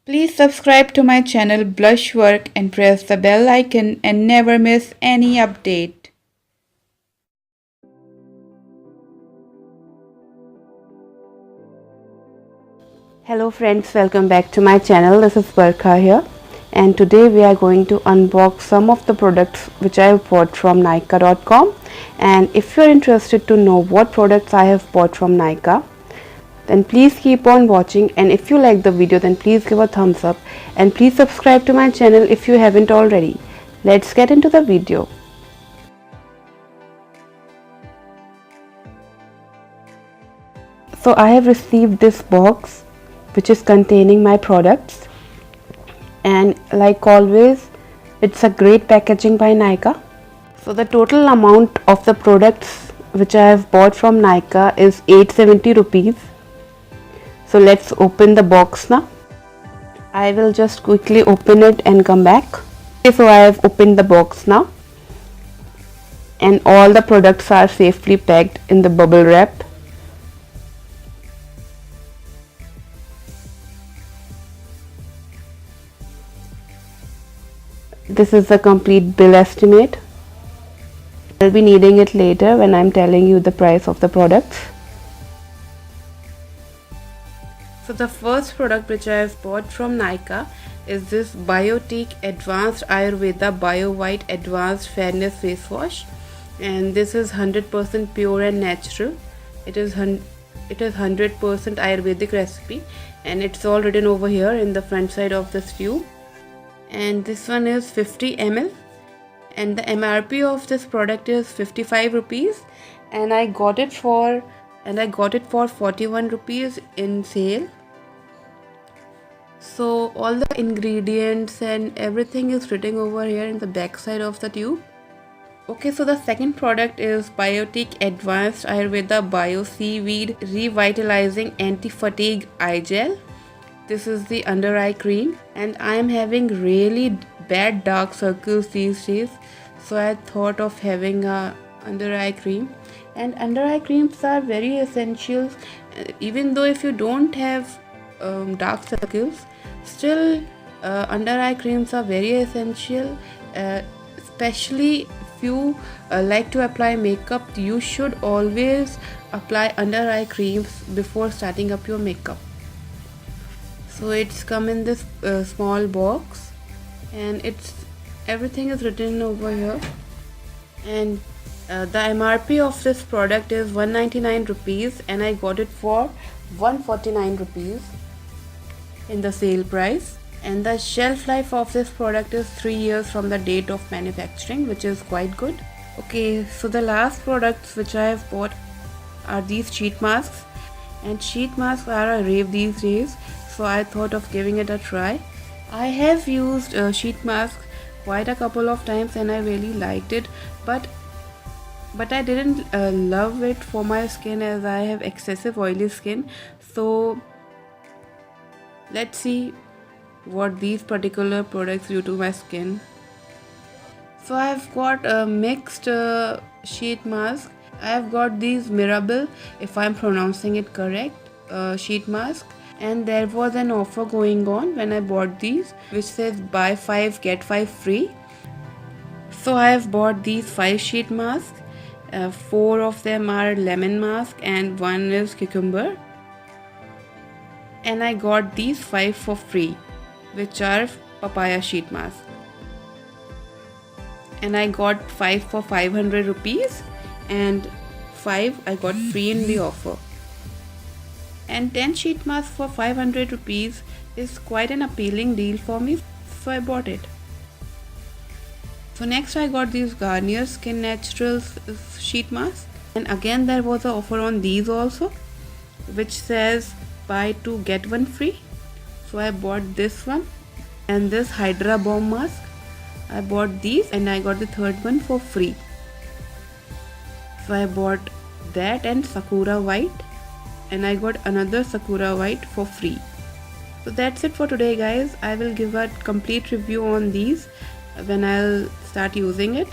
Please subscribe to my channel Blushwork and press the bell icon and never miss any update. Hello friends, welcome back to my channel. This is Barkha here, and today we are going to unbox some of the products which I have bought from Nykaa.com. And if you are interested to know what products I have bought from Nykaa, then please keep on watching, and if you like the video then please give a thumbs up and please subscribe to my channel if you haven't already. Let's get into the video. So I have received this box which is containing my products, and like always it's a great packaging by Nykaa. So the total amount of the products which I have bought from Nykaa is 870 rupees. So let's open the box now. I will just quickly open it and come back. Okay, so I have opened the box now, and all the products are safely packed in the bubble wrap. This is the complete bill estimate. I'll be needing it later when I'm telling you the price of the products. So the first product which I have bought from Nykaa is this Biotique Advanced Ayurveda Bio White Advanced Fairness Face Wash, and this is 100% pure and natural. It is 100% Ayurvedic recipe, and it's all written over here in the front side of this tube. And this one is 50 ml, and the MRP of this product is 55 rupees, and I got it for 41 rupees in sale. So all the ingredients and everything is written over here in the back side of the tube. Okay, so the second product is Biotique Advanced Ayurveda Bio Seaweed Revitalizing Anti-Fatigue Eye Gel. This is the under eye cream, and I am having really bad dark circles these days, so I thought of having a under eye cream. And under eye creams are very essential, even though if you don't have dark circles, still under eye creams are very essential, especially if you like to apply makeup. You should always apply under eye creams before starting up your makeup. So it's come in this small box, and everything is written over here, and the MRP of this product is 199 rupees, and I got it for 149 rupees in the sale price. And the shelf life of this product is 3 years from the date of manufacturing, which is quite good. Okay, so the last products which I have bought are these sheet masks, and sheet masks are a rave these days, so I thought of giving it a try. I have used sheet mask quite a couple of times and I really liked it, but I didn't love it for my skin, as I have excessive oily skin. So let's see what these particular products do to my skin. So I have got a mixed sheet mask. I have got these Mirabelle, if I am pronouncing it correct, sheet mask, and there was an offer going on when I bought these, which says buy 5 get 5 free. So I have bought these 5 sheet masks. 4 of them are lemon mask and 1 is cucumber, and I got these 5 for free, which are papaya sheet mask, and I got 5 for 500 rupees and 5 I got free in the offer. And 10 sheet masks for 500 rupees is quite an appealing deal for me, so I bought it. So next I got these Garnier Skin Naturals sheet mask, and again there was an offer on these also, which says buy 2 get 1 free. So I bought this one, and this Hydra Bomb mask, I bought these and I got the third one for free. So I bought that and Sakura White, and I got another Sakura White for free. So that's it for today guys. I will give a complete review on these when I'll start using it.